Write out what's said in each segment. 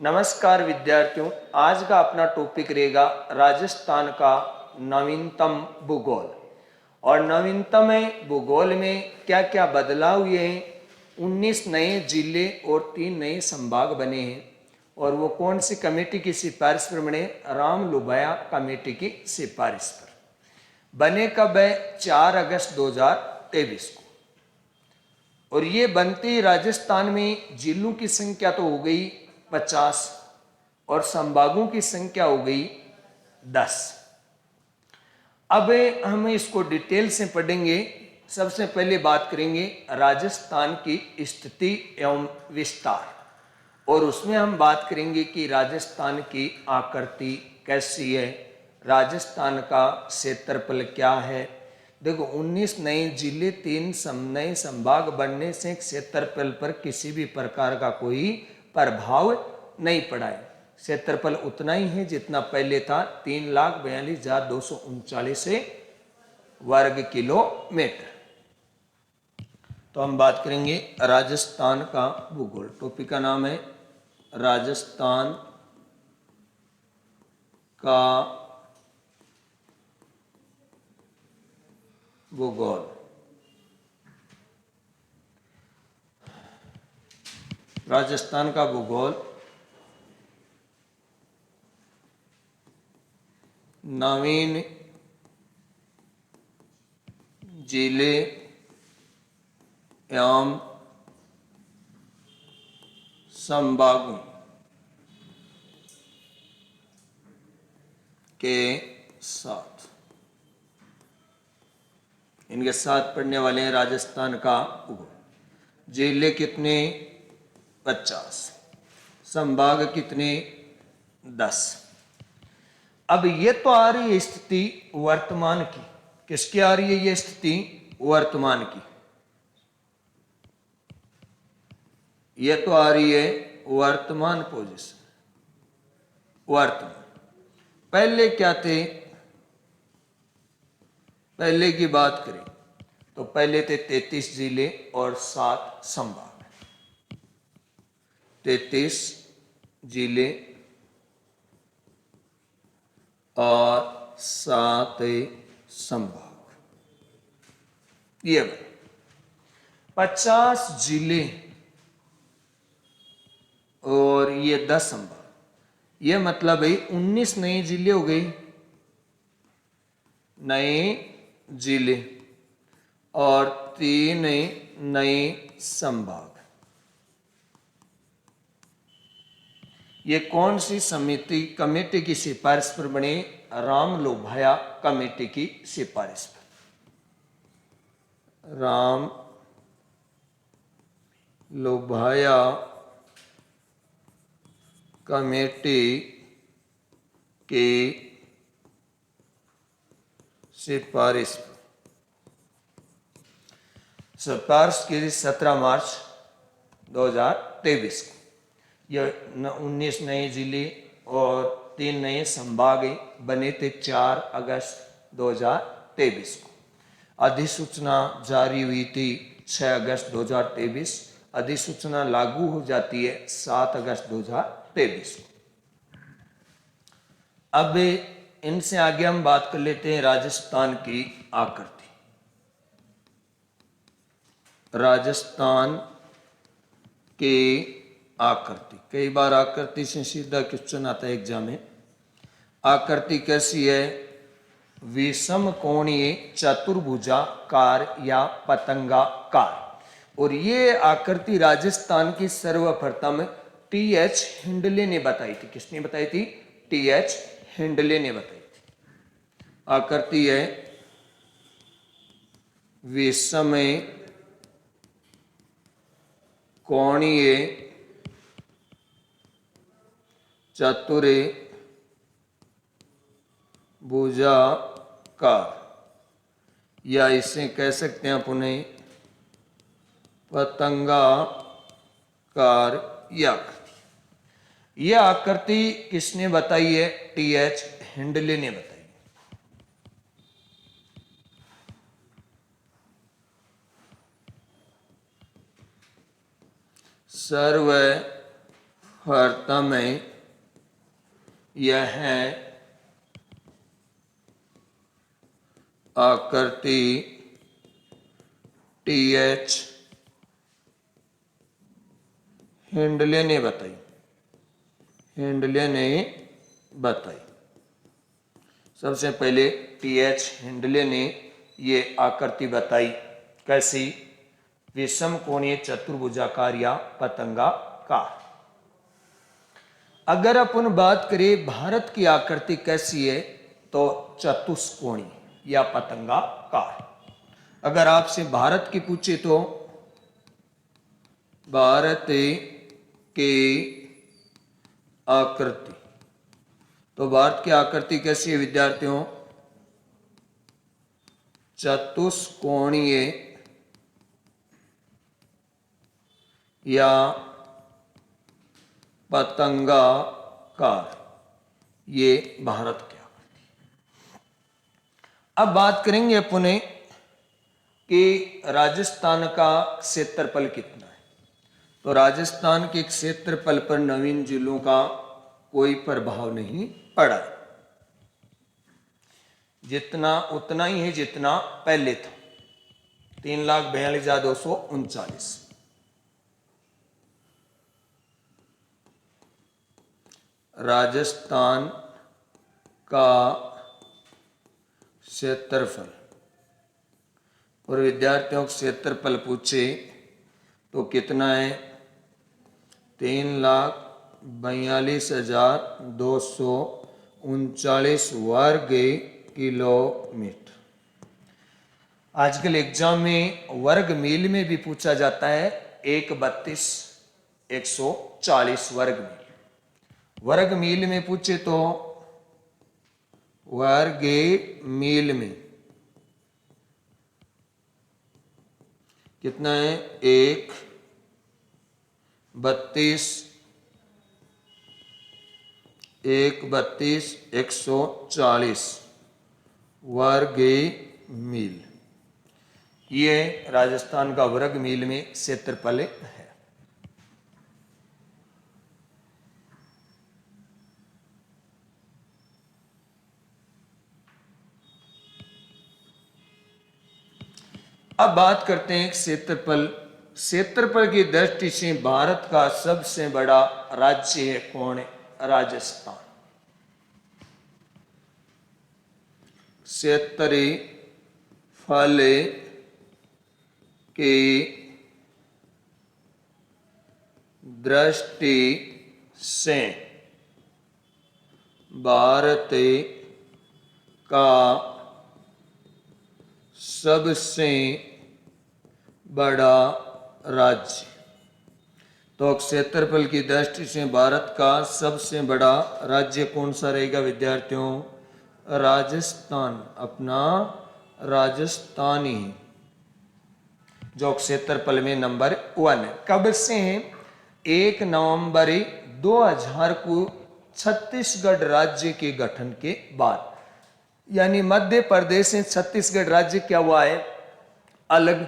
नमस्कार विद्यार्थियों, आज का अपना टॉपिक रहेगा राजस्थान का नवीनतम भूगोल। और नवीनतम भूगोल में क्या क्या बदलाव हुए हैं। 19 नए जिले और 3 नए संभाग बने हैं। और वो कौन सी कमेटी की सिफारिश पर बने? राम लुभाया कमेटी की सिफारिश पर बने। कब है? 4 अगस्त 2023 को। और ये बनते राजस्थान में जिलों की संख्या तो हो गई 50 और संभागों की संख्या हो गई 10। अब हम इसको डिटेल से पढ़ेंगे। सबसे पहले बात करेंगे राजस्थान की स्थिति एवं विस्तार, और उसमें हम बात करेंगे कि राजस्थान की आकृति कैसी है, राजस्थान का क्षेत्रफल क्या है। देखो, 19 नए जिले, 3 नए संभाग बनने से क्षेत्रफल पर किसी भी प्रकार का कोई प्रभाव नहीं पड़ा है। क्षेत्रफल उतना ही है जितना पहले था, 3,42,239 वर्ग किलोमीटर। तो हम बात करेंगे राजस्थान का भूगोल। टॉपिक का नाम है राजस्थान का भूगोल। राजस्थान का भूगोल नवीन जिले एवं संभागों के साथ, इनके साथ पढ़ने वाले हैं राजस्थान का भूगोल। जिले कितने? 50। संभाग कितने? 10। अब ये तो आ रही है स्थिति वर्तमान की। किसकी आ रही है ये स्थिति? वर्तमान की। ये तो आ रही है वर्तमान पोजीशन। वर्तमान पहले क्या थे? पहले की बात करें तो पहले थे 33 जिले और 7 संभाग। 33 जिले और 7 संभाग। ये 50 जिले और ये 10 संभाग। ये मतलब है 19 नए जिले हो गए, नए जिले, और 3 नए संभाग। ये कौन सी समिति कमेटी की सिफारिश पर बने? राम लोभाया कमेटी की सिफारिश पर। राम लोभाया कमेटी की सिफारिश की 17 मार्च 2023 को। यह 19 नए जिले और 3 नए संभाग बने थे 4 अगस्त 2023 को। अधिसूचना जारी हुई थी 6 अगस्त 2023। अधिसूचना लागू हो जाती है 7 अगस्त 2023 को। अब इनसे आगे हम बात कर लेते हैं राजस्थान की आकृति। राजस्थान की आकृति, कई बार आकृति से सीधा क्वेश्चन आता है एग्जाम में। आकृति कैसी है? विषम कोणीय चतुर्भुजाकार या पतंगाकार। और ये आकृति राजस्थान की सर्वप्रथम टी.एच. हिंडले ने बताई थी। किसने बताई थी? टी.एच. हिंडले ने बताई थी। आकृति है विषम कोणीय चतुर्भुजाकार, या इसे कह सकते हैं अपने पतंगाकार आकृति। यह आकृति किसने बताई है? टी.एच. हिंडले ने बताई। सर्व प्रथम यह आकृति TH हेंडले ने बताई, हेंडले ने बताई। सबसे पहले TH हेंडले ने ये आकृति बताई। कैसी? विषम कोणीय चतुर्भुजाकार या पतंगाकार। अगर अपन बात करें भारत की आकृति कैसी है तो चतुष्कोणीय या पतंगाकार। अगर आपसे भारत की पूछे तो भारत की आकृति, तो भारत की आकृति कैसी है विद्यार्थियों? चतुष्कोणीय या पतंगाकार, ये भारत की आकृति। अब बात करेंगे अपने कि राजस्थान का क्षेत्रफल कितना है। तो राजस्थान के क्षेत्रफल पर नवीन जिलों का कोई प्रभाव नहीं पड़ा, जितना उतना ही है जितना पहले था, 3,42,239। राजस्थान का क्षेत्रफल, और विद्यार्थियों का क्षेत्रफल पूछे तो कितना है? 3,42,239 वर्ग किलोमीटर। आजकल एग्जाम में वर्ग मील में भी पूछा जाता है, 132,140 वर्ग मील। वर्ग मील में पूछे तो वर्ग मील में कितना है? 132,140 वर्ग मील। ये राजस्थान का वर्ग मील में क्षेत्रफल है। अब बात करते हैं क्षेत्रफल। क्षेत्रफल की दृष्टि से भारत का सबसे बड़ा राज्य है कौन? राजस्थान। क्षेत्रफल की दृष्टि से भारत का सबसे बड़ा राज्य, तो क्षेत्रफल की दृष्टि से भारत का सबसे बड़ा राज्य कौन सा रहेगा विद्यार्थियों? राजस्थान। अपना राजस्थान ही जो क्षेत्रफल में नंबर 1 है। कब से? 1 नवंबर 2000 को छत्तीसगढ़ राज्य के गठन के बाद, यानी मध्य प्रदेश से छत्तीसगढ़ राज्य क्या हुआ है? अलग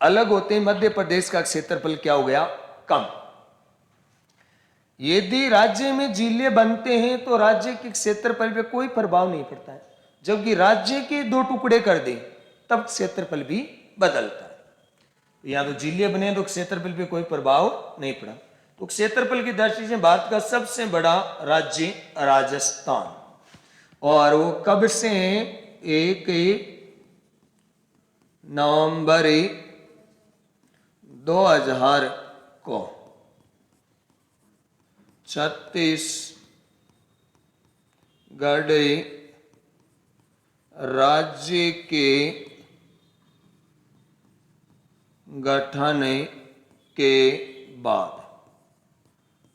अलग होते हैं मध्य प्रदेश का क्षेत्रफल क्या हो गया? कम। यदि राज्य में जिले बनते हैं तो राज्य के क्षेत्रफल पे कोई प्रभाव नहीं पड़ता है, जबकि राज्य के 2 टुकड़े कर दें तब क्षेत्रफल भी बदलता है। या तो जिले बने तो क्षेत्रफल पे कोई प्रभाव नहीं पड़ा। तो क्षेत्रफल की दृष्टि से भारत का सबसे बड़ा राज्य राजस्थान, और वो कब से? 1 नवंबर 2000 को छत्तीसगढ़ राज्य के गठन के बाद,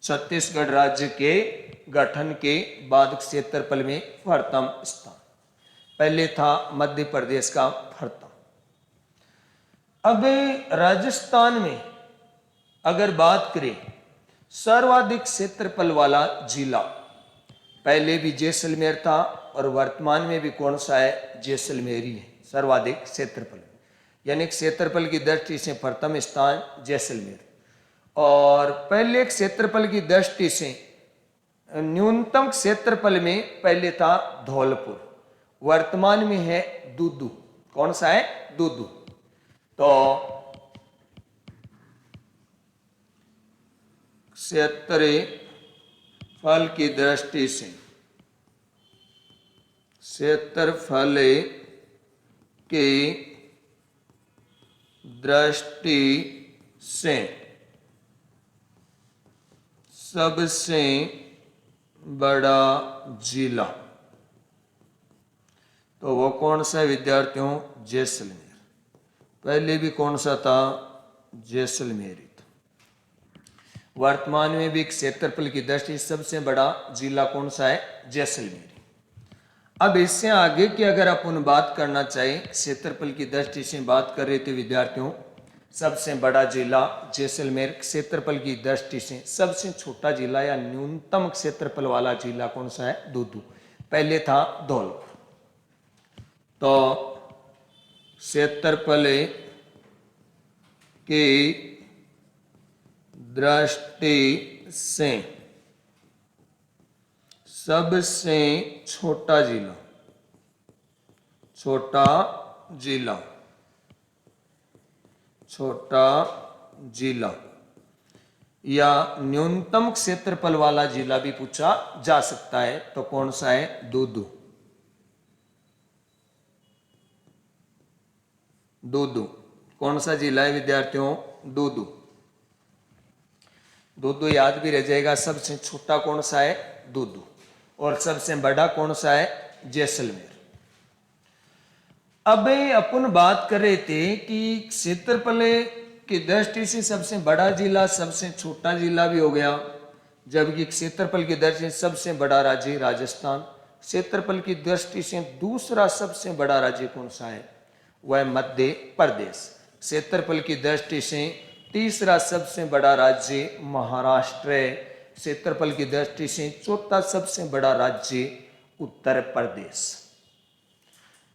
छत्तीसगढ़ राज्य के गठन के बाद क्षेत्रफल में प्रथम स्थान। पहले था मध्य प्रदेश का प्रथम। अब राजस्थान में अगर बात करें सर्वाधिक क्षेत्रफल वाला जिला, पहले भी जैसलमेर था और वर्तमान में भी कौन सा है? जैसलमेर ही है सर्वाधिक क्षेत्रफल, यानी क्षेत्रफल की दृष्टि से प्रथम स्थान जैसलमेर। और पहले क्षेत्रफल की दृष्टि से न्यूनतम क्षेत्रफल में पहले था धौलपुर, वर्तमान में है दूदू। कौन सा है? दूदू। तो क्षेत्रफल की दृष्टि से, क्षेत्रफल की दृष्टि से सबसे बड़ा जिला तो वो कौन सा है विद्यार्थियों? जैसलमेर। पहले भी कौन सा था? जैसलमेर ही था। वर्तमान में भी क्षेत्रफल की दृष्टि से सबसे बड़ा जिला कौन सा है? जैसलमेर। अब इससे आगे की अगर अपन बात करना चाहे, क्षेत्रफल की दृष्टि से बात कर रहे थे विद्यार्थियों, सबसे बड़ा जिला जैसलमेर, क्षेत्रफल की दृष्टि से सबसे छोटा जिला या न्यूनतम क्षेत्रफल वाला जिला कौन सा है? दूदू। पहले था धौलपुर। तो क्षेत्रफल की दृष्टि से सबसे छोटा जिला, छोटा जिला, छोटा जिला या न्यूनतम क्षेत्रफल वाला जिला भी पूछा जा सकता है। तो कौन सा है? दूदू। दूदू कौन सा जिला है विद्यार्थियों? दूदू। दूदू याद भी रह जाएगा। सबसे छोटा कौन सा है? दूदू। और सबसे बड़ा कौन सा है? जैसलमेर। अब अपन बात कर रहे थे कि क्षेत्रफल की दृष्टि से सबसे बड़ा जिला, सबसे छोटा जिला भी हो गया, जबकि क्षेत्रफल की दृष्टि से सबसे बड़ा राज्य राजस्थान। क्षेत्रफल की दृष्टि से दूसरा सबसे बड़ा राज्य कौन सा है? वह मध्य प्रदेश। क्षेत्रफल की दृष्टि से तीसरा सबसे बड़ा राज्य महाराष्ट्र है। क्षेत्रफल की दृष्टि से चौथा सबसे बड़ा राज्य उत्तर प्रदेश।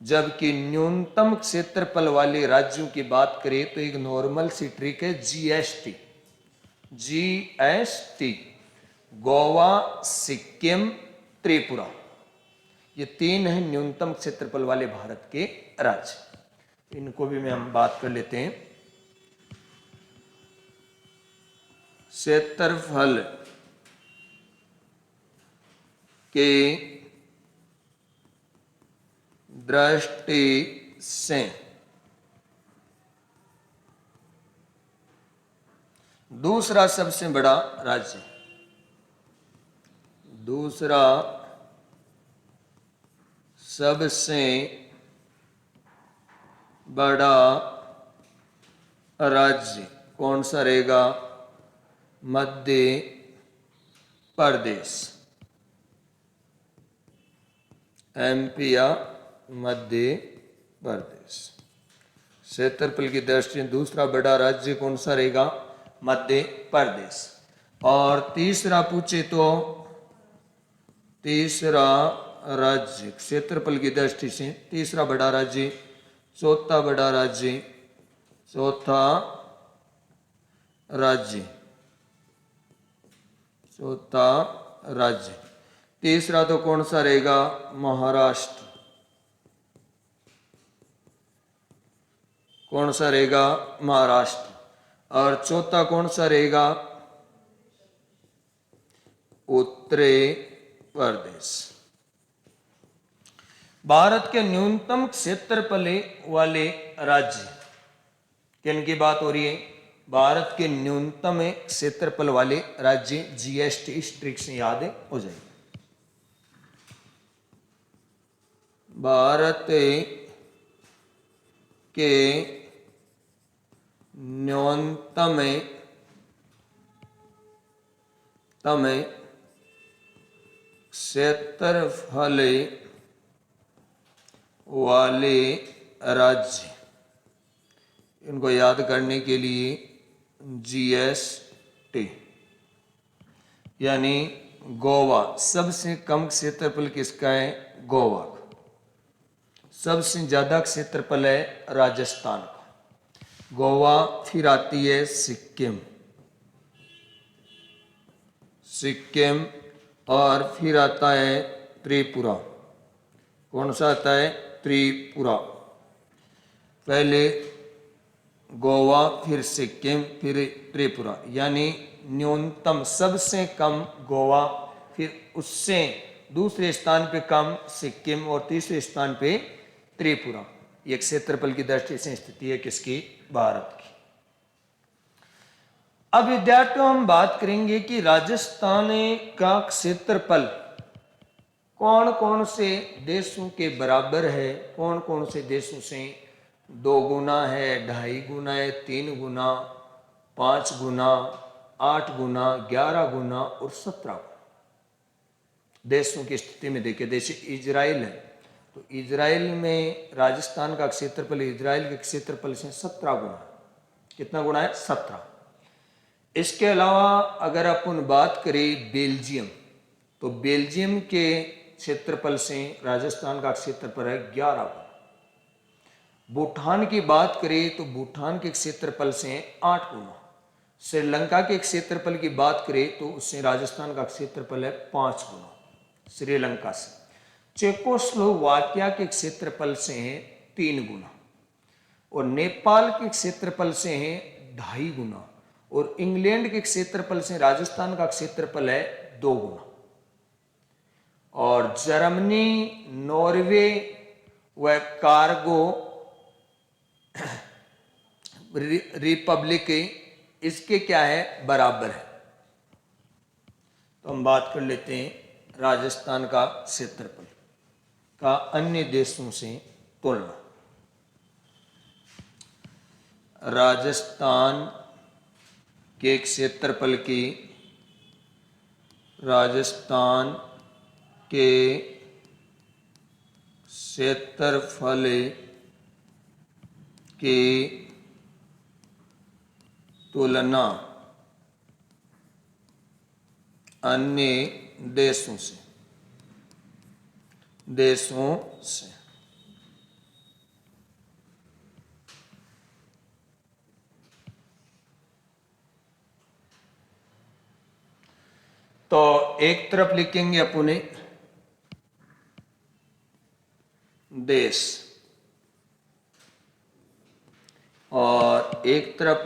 जबकि न्यूनतम क्षेत्रफल वाले राज्यों की बात करें तो एक नॉर्मल सी ट्रिक है, जीएसटी। जीएसटी गोवा, सिक्किम, त्रिपुरा, ये तीन है न्यूनतम क्षेत्रफल वाले भारत के राज्य। इनको भी हम बात कर लेते हैं। क्षेत्रफल के दृष्टि से दूसरा सबसे बड़ा राज्य, दूसरा सबसे बड़ा राज्य कौन सा रहेगा? मध्य प्रदेश। एमपी या मध्य प्रदेश। क्षेत्रफल की दृष्टि से दूसरा बड़ा राज्य कौन सा रहेगा? मध्य प्रदेश। और तीसरा पूछे तो तीसरा राज्य क्षेत्रफल की दृष्टि से तीसरा बड़ा राज्य, चौथा बड़ा राज्य, चौथा राज्य, चौथा राज्य। तीसरा तो कौन सा रहेगा? महाराष्ट्र। कौन सा रहेगा? महाराष्ट्र। और चौथा कौन सा रहेगा? उत्तर प्रदेश। भारत के न्यूनतम क्षेत्रफल वाले राज्य, किन की बात हो रही है? भारत के न्यूनतम क्षेत्रफल वाले राज्य। जीएसटी ट्रिक से याद हो जाएगी। भारत के न्यूनतम क्षेत्रफल वाले राज्य, इनको याद करने के लिए जीएसटी, यानी गोवा। सबसे कम क्षेत्रफल किसका है? गोवा का। सबसे ज्यादा क्षेत्रफल है राजस्थान का। गोवा, फिर आती है सिक्किम, सिक्किम और फिर आता है त्रिपुरा। कौन सा आता है? त्रिपुरा। पहले गोवा, फिर सिक्किम, फिर त्रिपुरा, यानी न्यूनतम सबसे कम गोवा, फिर उससे दूसरे स्थान पे कम सिक्किम और तीसरे स्थान पे त्रिपुरा। ये क्षेत्रफल की दृष्टि से स्थिति है किसकी? भारत की। अब विद्यार्थियों हम बात करेंगे कि राजस्थान का क्षेत्रफल कौन कौन से देशों के बराबर है, कौन कौन से देशों से 2 गुना है, 2.5 गुना है, 3 गुना, 5 गुना, 8 गुना, 11 गुना और 17 गुना। देशों की स्थिति में देखिए, जैसे इजराइल है तो इजराइल में राजस्थान का क्षेत्रफल इजराइल के क्षेत्रफल से 17 गुना। कितना गुना है? 17। इसके अलावा अगर अपन बात करें बेल्जियम, तो बेल्जियम के क्षेत्रफल से राजस्थान का क्षेत्रफल है 11 गुना। भूटान की बात करें तो भूटान के क्षेत्रफल से 8 गुना। श्रीलंका के क्षेत्रफल की बात करें तो उससे राजस्थान का क्षेत्रफल है 5 गुना श्रीलंका से। चेकोस्लोवाकिया के क्षेत्रफल से है 3 गुना और नेपाल के क्षेत्रफल से है 2.5 गुना और इंग्लैंड के क्षेत्रफल से राजस्थान का क्षेत्रफल है 2 गुना। और जर्मनी, नॉर्वे व कार्गो रिपब्लिक इसके क्या है? बराबर है। तो हम बात कर लेते हैं राजस्थान का क्षेत्रफल का अन्य देशों से तुलना। राजस्थान के क्षेत्रफल की, राजस्थान के क्षेत्रफल की तुलना अन्य देशों से तो एक तरफ लिखेंगे अपने देश और एक तरफ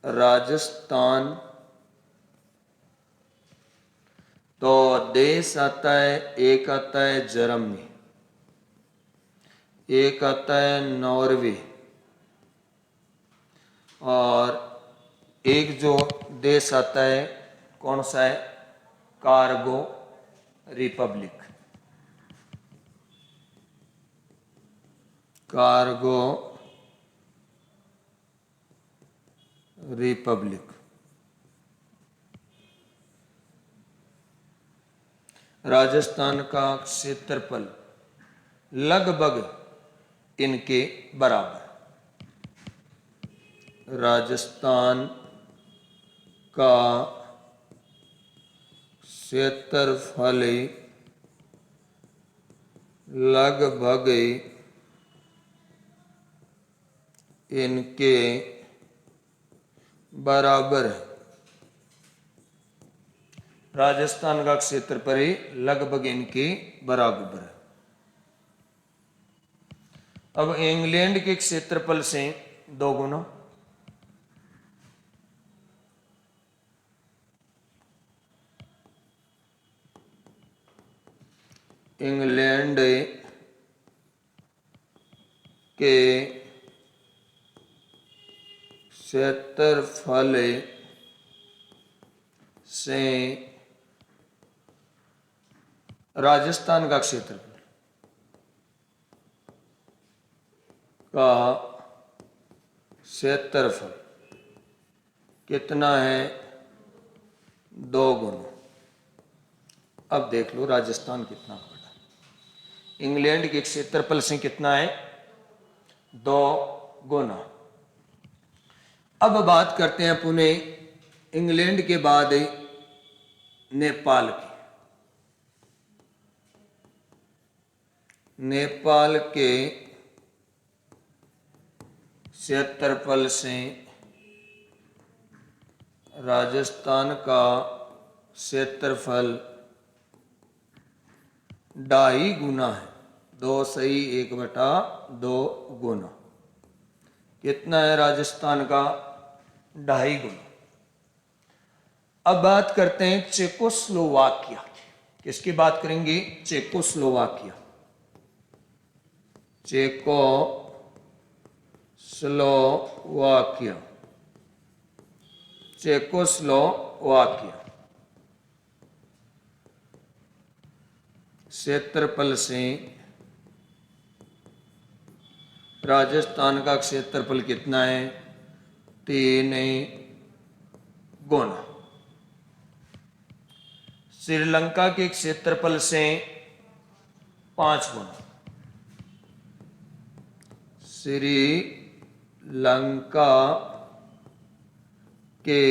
राजस्थान। तो देश आता है, एक आता है जर्मनी, एक आता है नॉर्वे और एक जो देश आता है कौन सा है? Cargo Republic. Cargo Republic. Rajasthan का क्षेत्रफल लगभग इनके बराबर। राजस्थान का क्षेत्रफल लगभग इनके बराबर है। राजस्थान का क्षेत्रफल लगभग इनके बराबर है। अब इंग्लैंड के क्षेत्रफल से 2 गुना, इंग्लैंड के क्षेत्रफल से राजस्थान का क्षेत्रफल का क्षेत्रफल कितना है? 2 गुना। अब देख लो राजस्थान कितना बड़ा। इंग्लैंड के क्षेत्रफल से कितना है? 2 गुना। अब बात करते हैं पुणे इंग्लैंड के बाद नेपाल की। नेपाल के क्षेत्रफल से राजस्थान का क्षेत्रफल 2.5 गुना है। 2 सही 1/2 गुना। कितना है राजस्थान का? 2.5 गुना। अब बात करते हैं चेकोस्लोवाकिया। किसकी बात करेंगे? चेकोस्लोवाकिया। चेकोस्लोवाकिया। चेकोस्लोवाकिया क्षेत्रफल से राजस्थान का क्षेत्रफल कितना है? 3 गुना। श्रीलंका के क्षेत्रफल से 5 गुना। श्रीलंका के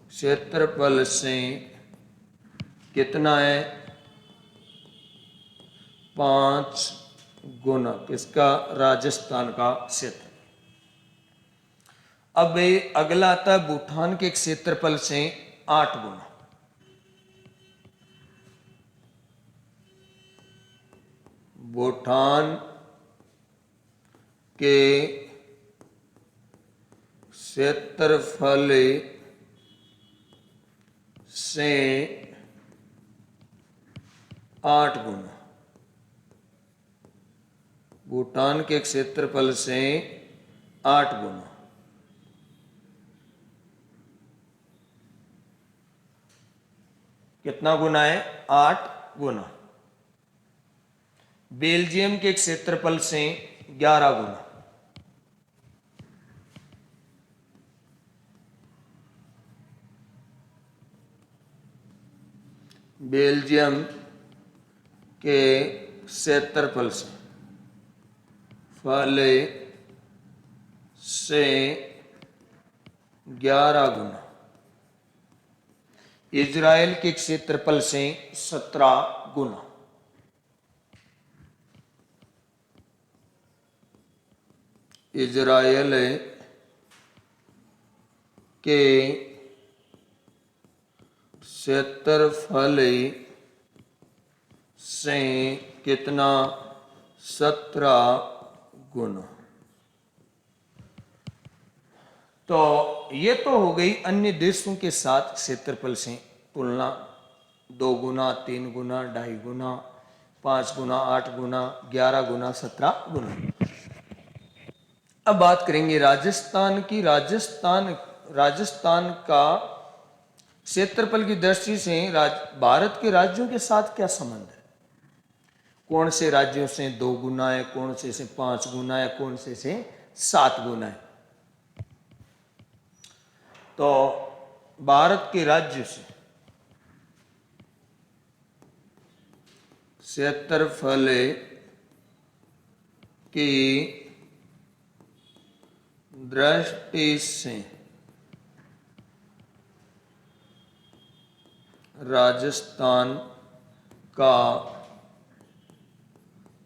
क्षेत्रफल से कितना है? 5 गुना। किसका? राजस्थान का क्षेत्र। अब अगला आता है भूटान के क्षेत्रफल से 8 गुना। भूटान के क्षेत्रफल से 8 गुना। भूटान के क्षेत्रफल से 8 गुना। कितना गुना है? 8 गुना। बेल्जियम के क्षेत्रफल से 11 गुना। बेल्जियम के क्षेत्रफल से 11 गुना। इजराइल के क्षेत्रफल से 17 गुना। इजराइल के क्षेत्रफल से कितना? 17 गुना। तो ये तो हो गई अन्य देशों के साथ क्षेत्रफल से तुलना। 2 गुना, 3 गुना, 2.5 गुना, 5 गुना, 8 गुना, 11 गुना, 17 गुना। अब बात करेंगे राजस्थान की। राजस्थान का क्षेत्रफल की दृष्टि से भारत के राज्यों के साथ क्या संबंध है? कौन से राज्यों से 2 गुना है, कौन से 5 गुना है, कौन से 7 गुना है? तो भारत के राज्य से क्षेत्रफल की दृष्टि से राजस्थान का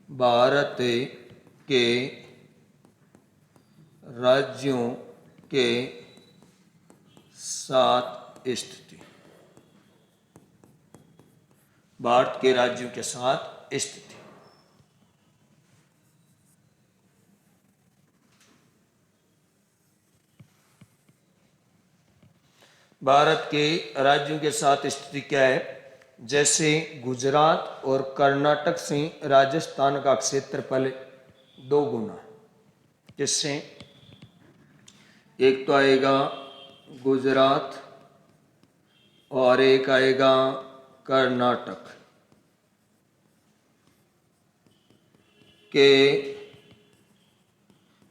भारत के राज्यों के साथ स्थिति। भारत के राज्यों के साथ स्थिति। भारत के राज्यों के साथ स्थिति क्या है? जैसे गुजरात और कर्नाटक से राजस्थान का क्षेत्रफल 2 गुना। जिससे एक तो आएगा गुजरात और एक आएगा कर्नाटक के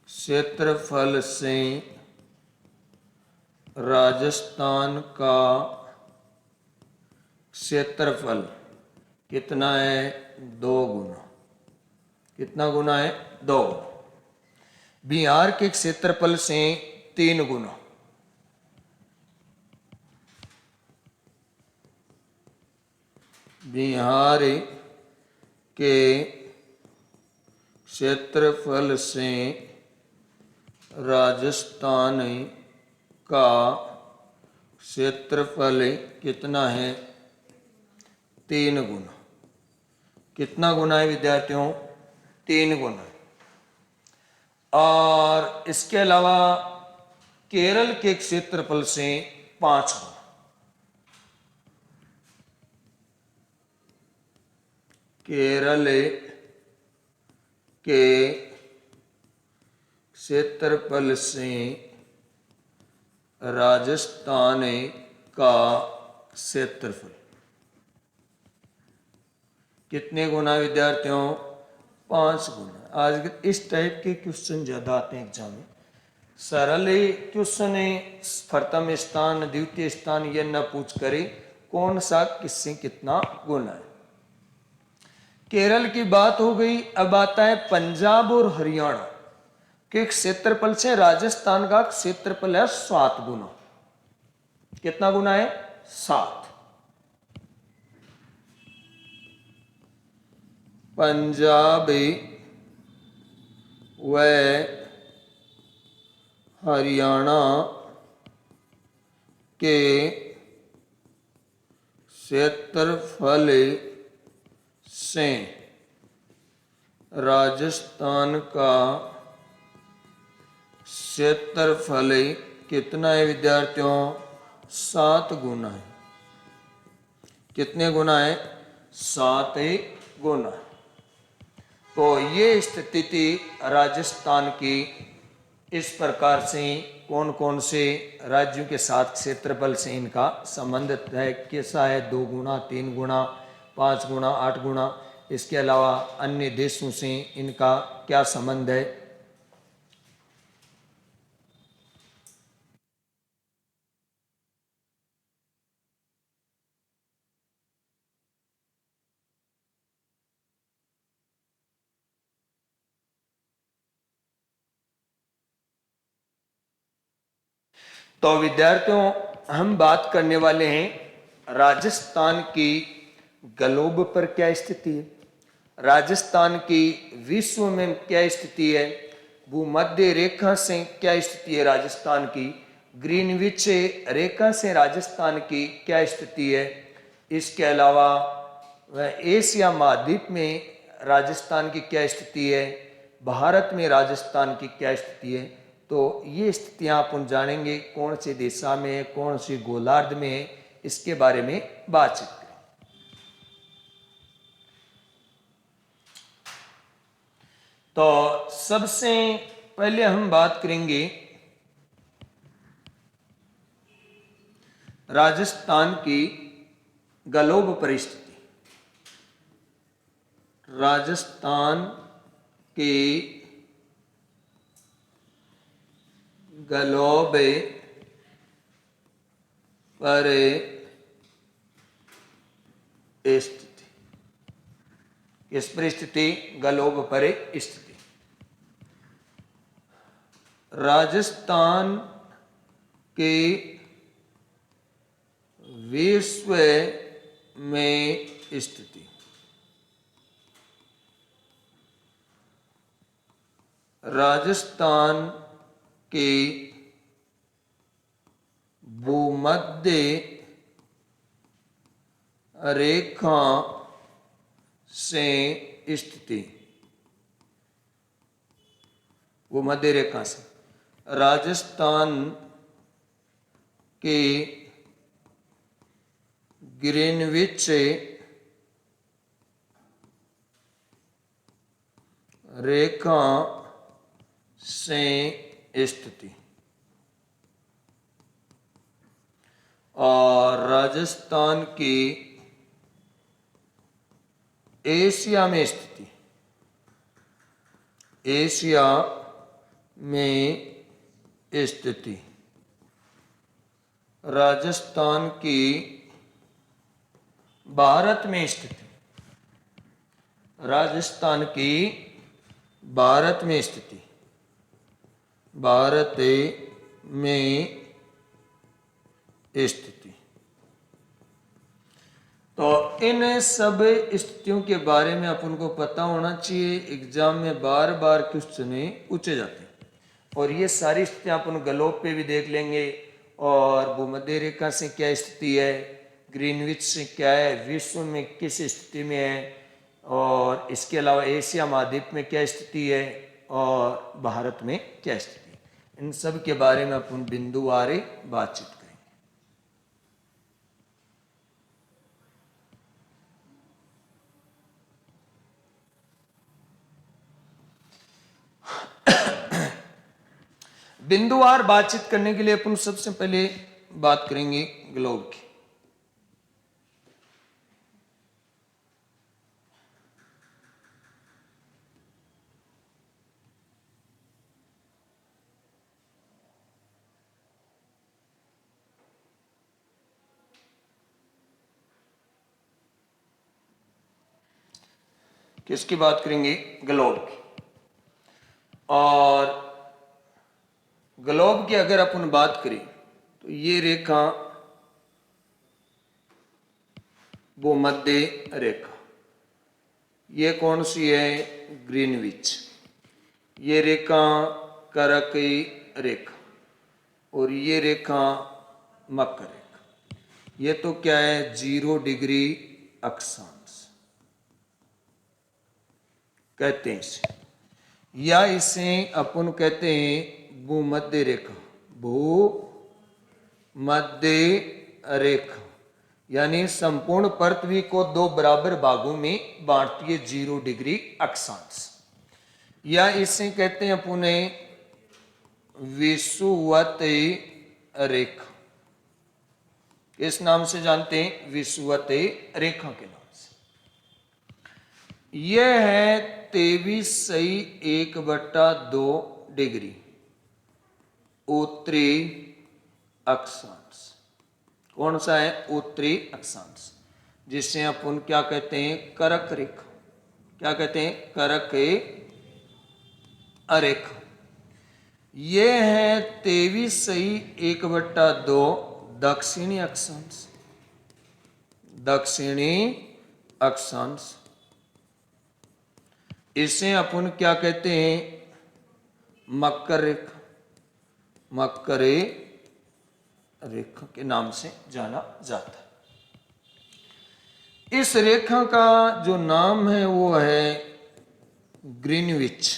क्षेत्रफल से राजस्थान का क्षेत्रफल कितना है? 2 गुना। कितना गुना है? 2 गुना। बिहार के क्षेत्रफल से 3 गुना। बिहार के क्षेत्रफल से राजस्थान का क्षेत्रफल कितना है? 3 गुना। कितना गुना है विद्यार्थियों? 3 गुना। और इसके अलावा केरल के क्षेत्रफल से 5 गुना। केरल के क्षेत्रफल से राजस्थान का क्षेत्रफल कितने गुना विद्यार्थियों? 5 गुना। आज इस टाइप के क्वेश्चन ज्यादा आते हैं एग्जाम में। सरल क्वेश्चन है, प्रथम स्थान द्वितीय स्थान ये न पूछ करे कौन सा किससे कितना गुना है। केरल की बात हो गई। अब आता है पंजाब और हरियाणा के क्षेत्रफल से राजस्थान का क्षेत्रफल है 7 गुना। कितना गुना है? 7। पंजाब व हरियाणा के क्षेत्रफल से राजस्थान का क्षेत्रफल कितना है विद्यार्थियों? 7 गुना है। कितने गुना है? 7 गुना। तो ये स्थिति थी राजस्थान की। इस प्रकार से कौन कौन से राज्यों के साथ क्षेत्रफल से इनका संबंध है, कैसा है? 2 गुना, 3 गुना, 5 गुना, 8 गुना। इसके अलावा अन्य देशों से इनका क्या संबंध है? तो विद्यार्थियों हम बात करने वाले हैं राजस्थान की ग्लोब पर क्या स्थिति है, राजस्थान की विश्व में क्या स्थिति है, भूमध्य रेखा से क्या स्थिति है राजस्थान की, ग्रीनविच रेखा से राजस्थान की क्या स्थिति है। इसके अलावा वह एशिया महाद्वीप में राजस्थान की क्या स्थिति है, भारत में राजस्थान की क्या स्थिति है। तो ये स्थितियां अपन जानेंगे कौन से दिशा में है, कौन सी गोलार्ध में है, इसके बारे में बातचीत करें। तो सबसे पहले हम बात करेंगे राजस्थान की ग्लोब परिस्थिति। राजस्थान की ग्लोब पर स्थिति। किस परिस्थिति? ग्लोब पर स्थिति। राजस्थान के विश्व में स्थिति। राजस्थान के भूमध्य रेखा से स्थिति। भूमध्य रेखा से राजस्थान के ग्रीनविच रेखा से स्थिति। और राजस्थान की एशिया में स्थिति। एशिया में स्थिति। राजस्थान की भारत में स्थिति। राजस्थान की भारत में स्थिति। भारत में स्थिति। तो इन सब स्थितियों के बारे में अपन को पता होना चाहिए। एग्जाम में बार बार क्वेश्चन पूछे जाते हैं। और ये सारी स्थितियां अपन ग्लोब पे भी देख लेंगे और भूमध्य रेखा से क्या स्थिति है, ग्रीनविच से क्या है, विश्व में किस स्थिति में है, और इसके अलावा एशिया महाद्वीप में क्या स्थिति है और भारत में क्या स्थिति है, इन सब के बारे में अपन बिंदुवार बातचीत करेंगे। बिंदुवार बातचीत करने के लिए अपन सबसे पहले बात करेंगे ग्लोब की। किसकी बात करेंगे, ग्लोब की। और ग्लोब की अगर अपन बात करें तो ये रेखा भूमध्य रेखा, ये कौन सी है, ग्रीनविच। ये रेखा करकी रेखा और ये रेखा मकर रेखा। ये तो क्या है, 0 डिग्री अक्षांश कहते हैं इसे, या इसे अपन कहते हैं भूमध्य रेखा। भूमध्य रेखा यानी संपूर्ण पृथ्वी को 2 बराबर भागों में बांटती है 0 डिग्री अक्षांश, या इसे कहते हैं अपन विषुवत रेखा। इस नाम से जानते हैं, विषुवत रेखा के नाम से। यह है 23.1/2 डिग्री उत्तरी अक्षांश। कौन सा है, उत्तरी अक्षांश, जिसे अपन क्या कहते हैं, करक रेखा। क्या कहते हैं, करक रेखा। ये है 23.1/2 दक्षिणी अक्षांश। दक्षिणी अक्षांश, इसे अपन क्या कहते हैं, मकर रेखा। मकर रेखा के नाम से जाना जाता है। इस रेखा का जो नाम है वो है ग्रीनविच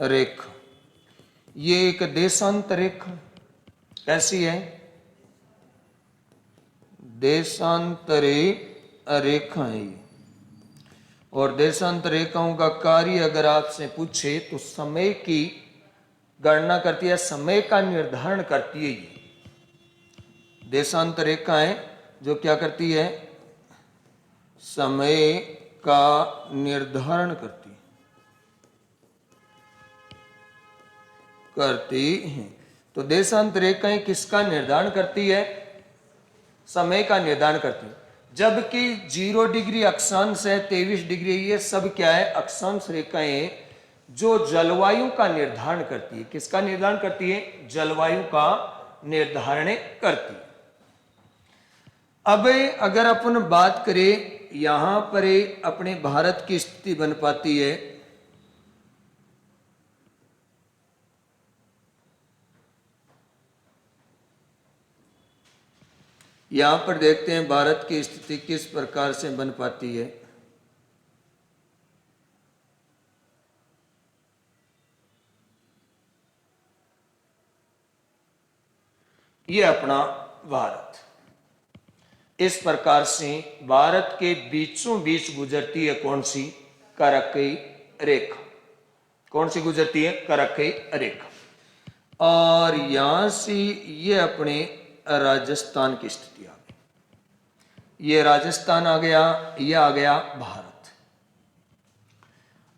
रेखा। ये एक देशांतर रेखा, कैसी है, देशांतरी रेखा है ये। और देशांतर रेखाओं का कार्य अगर आपसे पूछे तो समय की गणना करती है, समय का निर्धारण करती है। ये देशांतर रेखाएं जो क्या करती है, समय का निर्धारण करती है। तो देशांतर रेखाएं किसका निर्धारण करती है, समय का निर्धारण करती है। जबकि 0 डिग्री अक्षांश है, 23 डिग्री, ये सब क्या है, अक्षांश रेखाएं जो जलवायु का निर्धारण करती है। किसका निर्धारण करती है, जलवायु का निर्धारण करती है। अब अगर अपन बात करें, यहां पर अपने भारत की स्थिति बन पाती है। यहां पर देखते हैं भारत की स्थिति किस प्रकार से बन पाती है। ये अपना भारत इस प्रकार से भारत के बीचों बीच गुजरती है कौन सी, करकी रेखा। कौन सी गुजरती है, करकी रेखा। और यहां से ये अपने राजस्थान की स्थिति आ गई। ये राजस्थान आ गया, ये आ गया भारत।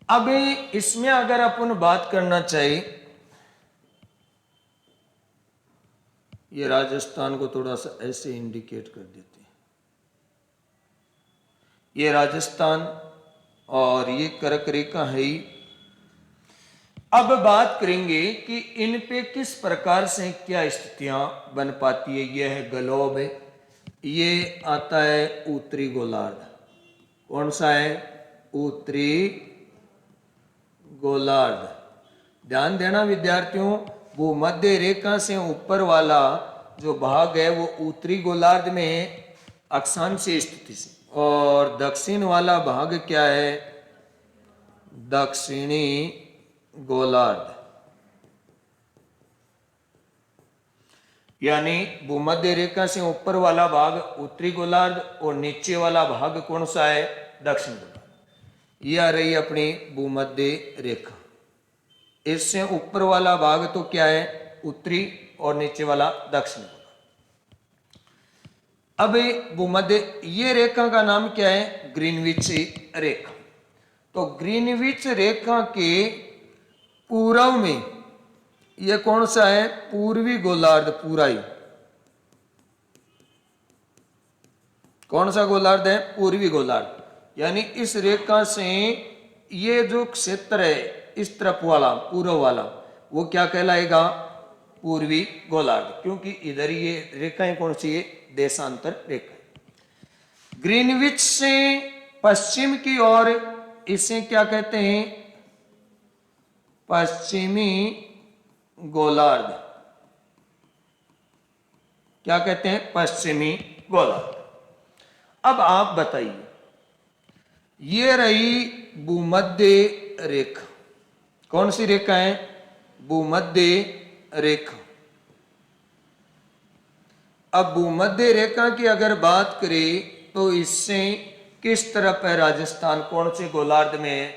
अब इसमें अगर अपन बात करना चाहिए, ये राजस्थान को थोड़ा सा ऐसे इंडिकेट कर देते हैं। ये राजस्थान और ये कर्क रेखा है ही। अब बात करेंगे कि इन पे किस प्रकार से क्या स्थितियां बन पाती है। यह है ग्लोब है, ये आता है उत्तरी गोलार्ध। कौन सा है, उत्तरी गोलार्ध। ध्यान देना विद्यार्थियों, वो मध्य रेखा से ऊपर वाला जो भाग है वो उत्तरी गोलार्ध में है अक्षांश स्थिति से, और दक्षिण वाला भाग क्या है, दक्षिणी गोलार्ध। यानी भूमध्य रेखा से ऊपर वाला भाग उत्तरी गोलार्ध और नीचे वाला भाग कौन सा है, दक्षिण गोलार्ध। ये आ रही अपनी भूमध्य रेखा। इससे ऊपर वाला भाग तो क्या है, उत्तरी, और नीचे वाला दक्षिण गोलार्ध। अब भूमध्य, ये रेखा का नाम क्या है, ग्रीनविच रेखा। तो ग्रीनविच रेखा के पूर्व में ये कौन सा है, पूर्वी गोलार्ध पूरा ही। कौन सा गोलार्ध है, पूर्वी गोलार्ध। यानी इस रेखा से ये जो क्षेत्र है इस तरफ वाला पूर्व वाला वो क्या कहलाएगा, पूर्वी गोलार्ध, क्योंकि इधर ये रेखाएं कौन सी है, देशांतर रेखा। ग्रीनविच से पश्चिम की ओर इसे क्या कहते हैं, पश्चिमी गोलार्ध। क्या कहते हैं, पश्चिमी गोलार्ध। अब आप बताइए, ये रही भूमध्य रेखा। कौन सी रेखा है, भूमध्य रेखा। अब भूमध्य रेखा की अगर बात करें तो इससे किस तरफ है राजस्थान, कौन से गोलार्ध में है,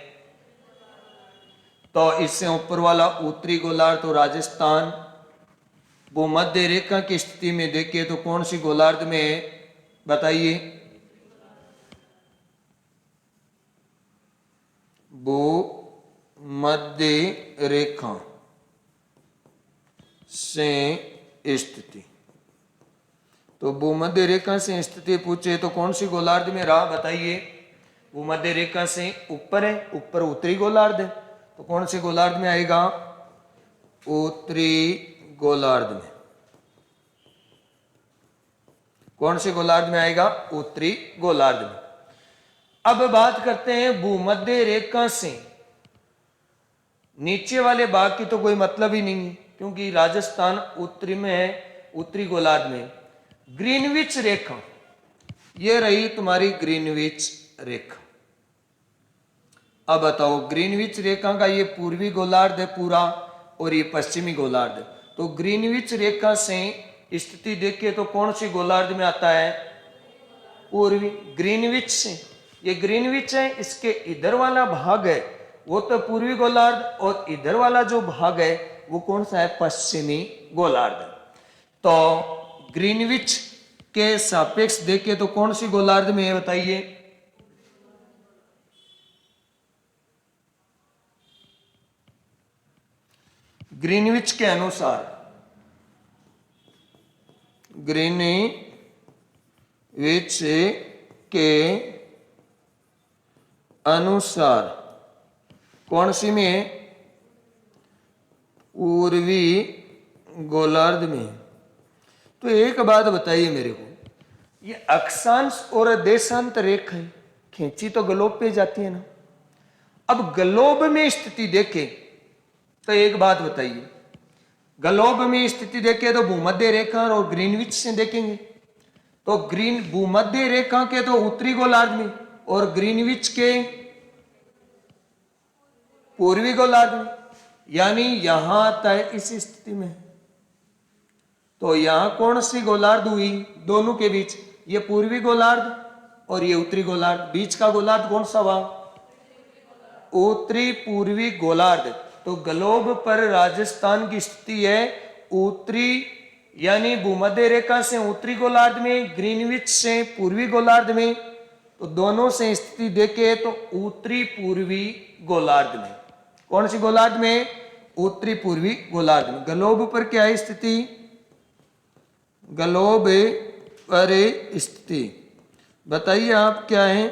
तो इससे ऊपर वाला उत्तरी गोलार्ध तो राजस्थान। भूमध्य रेखा की स्थिति में देखिए तो कौन सी गोलार्ध में है, बताइए, भूमध्य रेखा से स्थिति। तो भूमध्य रेखा से स्थिति पूछे तो कौन सी गोलार्ध में रहा, बताइए। भूमध्य रेखा से ऊपर है, ऊपर उत्तरी गोलार्ध है, तो कौन से गोलार्ध में आएगा, उत्तरी गोलार्ध में। कौन से गोलार्ध में आएगा, उत्तरी गोलार्ध में। अब बात करते हैं भूमध्य रेखा से नीचे वाले भाग की, तो कोई मतलब ही नहीं है क्योंकि राजस्थान उत्तरी में है, उत्तरी गोलार्ध में। ग्रीनविच रेखा, ये रही तुम्हारी ग्रीनविच रेखा। अब बताओ, ग्रीनविच रेखा का ये पूर्वी गोलार्ध है पूरा और ये पश्चिमी गोलार्ध है। तो ग्रीनविच रेखा से स्थिति देखिए तो कौन सी गोलार्ध में आता है, पूर्वी। ग्रीनविच से, ये ग्रीनविच है, इसके इधर वाला भाग है वो तो पूर्वी गोलार्ध, और इधर वाला जो भाग है वो कौन सा है, पश्चिमी गोलार्ध। तो ग्रीनविच के सापेक्ष देखें तो कौन सी गोलार्ध में है, बताइए। ग्रीनविच के अनुसार, ग्रीनविच के अनुसार कौन सी में है, पूर्वी गोलार्ध में। तो एक बात बताइए मेरे को, ये अक्षांश और देशांत रेखाएं खींची तो ग्लोब पे जाती है ना। अब ग्लोब में स्थिति देखें तो एक बात बताइए, ग्लोब में स्थिति देखें तो भूमध्य रेखा और ग्रीनविच से देखेंगे तो भूमध्य रेखा के तो उत्तरी गोलार्ध में और ग्रीनविच के पूर्वी गोलार्ध में, यानी यहां आता है इस स्थिति में। तो यहां कौन सी गोलार्ध हुई दोनों के बीच, ये पूर्वी गोलार्ध और ये उत्तरी गोलार्ध। बीच का गोलार्ध कौन सा हुआ, उत्तरी पूर्वी गोलार्ध। तो ग्लोब पर राजस्थान की स्थिति है उत्तरी, यानी भूमध्य रेखा से उत्तरी गोलार्ध में, ग्रीनविच से पूर्वी गोलार्ध में। तो दोनों से स्थिति देखे तो उत्तरी पूर्वी गोलार्ध में। कौन सी गोलार्ध में, उत्तरी पूर्वी गोलार्ध में। ग्लोब पर क्या है स्थिति, ग्लोब पर स्थिति बताइए आप क्या है,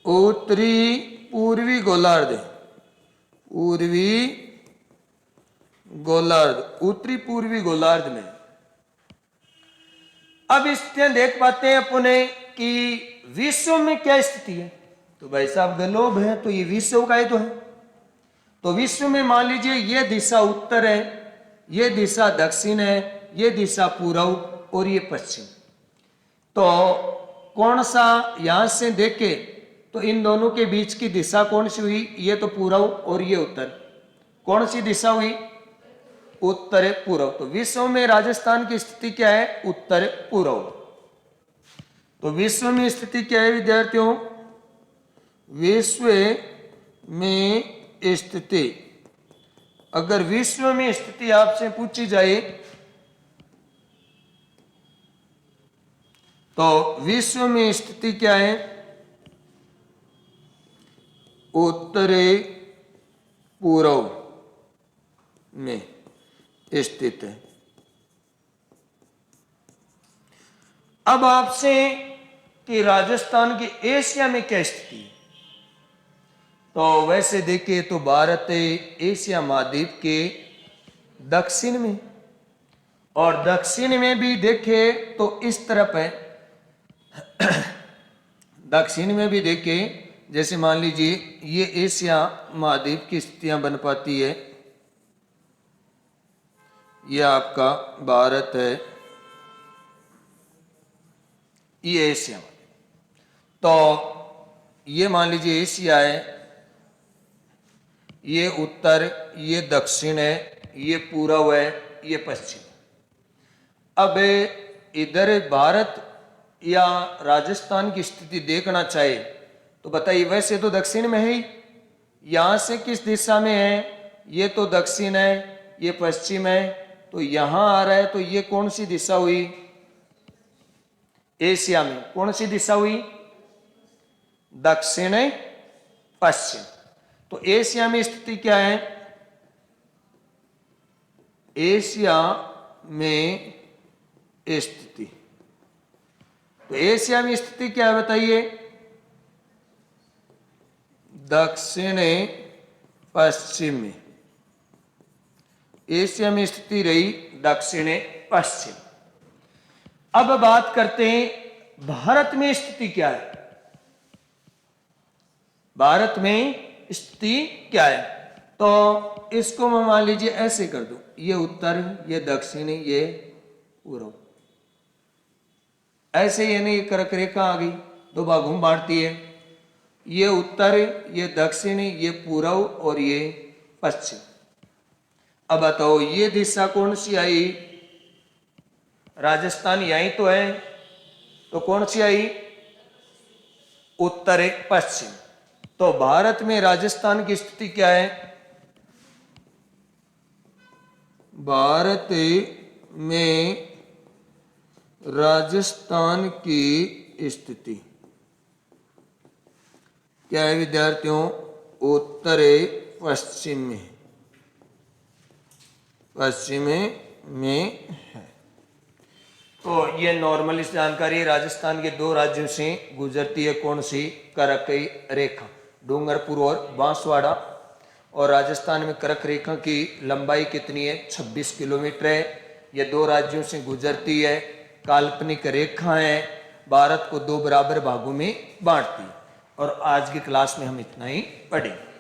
उत्तरी पूर्वी गोलार्ध, पूर्वी गोलार्ध, उत्तरी पूर्वी गोलार्ध में। अब स्थितियां देख पाते हैं अपने कि विश्व में क्या स्थिति है। तो भाई साहब ग्लोब है तो ये विश्व का ही तो है। तो विश्व में मान लीजिए ये दिशा उत्तर है, ये दिशा दक्षिण है, ये दिशा पूर्व और ये पश्चिम। तो कौन सा यहां से देखे तो इन दोनों के बीच की दिशा कौन सी हुई? ये तो पूर्व और ये उत्तर। कौन सी दिशा हुई? उत्तर पूर्व। तो विश्व में राजस्थान की स्थिति क्या है? उत्तर पूर्व। तो विश्व में स्थिति क्या है विद्यार्थियों? विश्व में स्थिति, अगर विश्व में स्थिति आपसे पूछी जाए तो विश्व में स्थिति क्या है? उत्तर पूर्व में स्थित है। अब आपसे कि राजस्थान की एशिया में क्या स्थिति है, तो वैसे देखें तो भारत एशिया महाद्वीप के दक्षिण में, और दक्षिण में भी देखें तो इस तरफ है। दक्षिण में भी देखें, जैसे मान लीजिए ये एशिया महाद्वीप की स्थितियां बन पाती है, यह आपका भारत है, ये एशिया। तो ये मान लीजिए एशिया है, ये उत्तर, ये दक्षिण है, ये पूर्व है, ये पश्चिम। अब इधर भारत या राजस्थान की स्थिति देखना चाहे तो बताइए, वैसे तो दक्षिण में है ही, यहां से किस दिशा में है? ये तो दक्षिण है, ये पश्चिम है, तो यहां आ रहा है, तो ये कौन सी दिशा हुई? एशिया में कौन सी दिशा हुई? दक्षिण पश्चिम। तो एशिया में स्थिति क्या है? एशिया में स्थिति, तो एशिया में स्थिति क्या है बताइए? दक्षिण पश्चिम में एशिया में स्थिति रही दक्षिण पश्चिम। अब बात करते हैं भारत में स्थिति क्या है। भारत में स्थिति क्या है? तो इसको मैं मान लीजिए ऐसे कर दूं, ये उत्तर, ये दक्षिण, ये पूर्व, ऐसे यानी कर्क रेखा आ गई, दो भागों में बांटती है, ये उत्तर, ये दक्षिण, ये पूर्व और ये पश्चिम। अब बताओ ये दिशा कौन सी आई? राजस्थान यहीं तो है, तो कौन सी आई? उत्तर पश्चिम। तो भारत में राजस्थान की स्थिति क्या है? भारत में राजस्थान की स्थिति क्या है विद्यार्थियों? उत्तर पश्चिम में, पश्चिम में है। तो ये नॉर्मल इस जानकारी राजस्थान के दो राज्यों से गुजरती है, कौन सी? कर्क रेखा, डूंगरपुर और बांसवाड़ा। और राजस्थान में कर्क रेखा की लंबाई कितनी है? 26 किलोमीटर है। ये दो राज्यों से गुजरती है, काल्पनिक रेखा है, भारत को दो बराबर भागों में बांटती है। और आज की क्लास में हम इतना ही पढ़ेंगे।